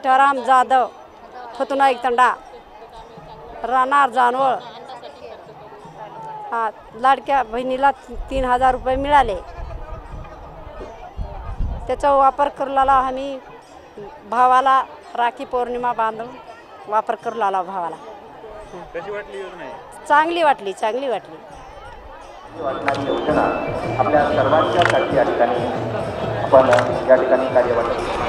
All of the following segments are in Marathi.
विठ्ठलराम जाधव, फतुनाईक तंडा, राहणार जानवळ। हा, लाडक्या बहिणीला 3000 रुपये मिळाले। त्याचा वापर करू लागलो आम्ही भावाला राखी पौर्णिमा बांधून वापर करू लागलो भावाला। कशी वाटली योजना? चांगली वाटली, चांगली वाटली। वाटणारी योजना आपल्या सर्वांच्यासाठी या ठिकाणी आपण या ठिकाणी कार्यवाही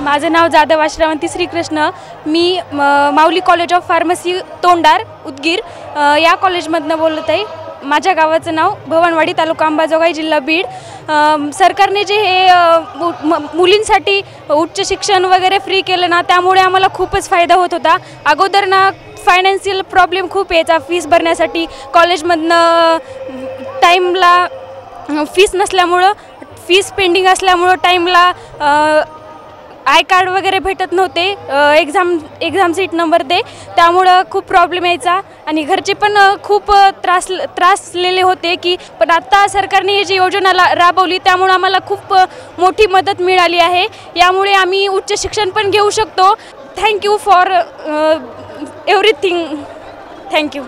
माझे नाव जाधव श्रावंती श्रीकृष्ण। मी माऊली कॉलेज ऑफ फार्मसी तोंडार उदगीर या कॉलेजमधनं बोलत आहे। माझ्या गावाचं नाव भवनवाडी, तालुका अंबाजोगाई, जिल्हा बीड। सरकारने जे हे मुलींसाठी उच्च शिक्षण वगैरे फ्री केलं ना, त्यामुळे आम्हाला खूपच फायदा होत होता। अगोदर ना फायनान्शियल प्रॉब्लेम खूप यायचा फीस भरण्यासाठी। कॉलेजमधनं टाईमला फीस नसल्यामुळं, फीस पेंडिंग असल्यामुळं टाईमला आय कार्ड वगैरे भेटत नव्हते, एक्झाम सीट नंबर दे, त्यामुळं खूप प्रॉब्लेम यायचा आणि घरचे पण खूप त्रासलेले होते की। पण आता सरकारने ही जी योजना राबवली त्यामुळे आम्हाला खूप मोठी मदत मिळाली आहे। यामुळे आम्ही उच्च शिक्षण पण घेऊ शकतो। Thank you for everything, thank you.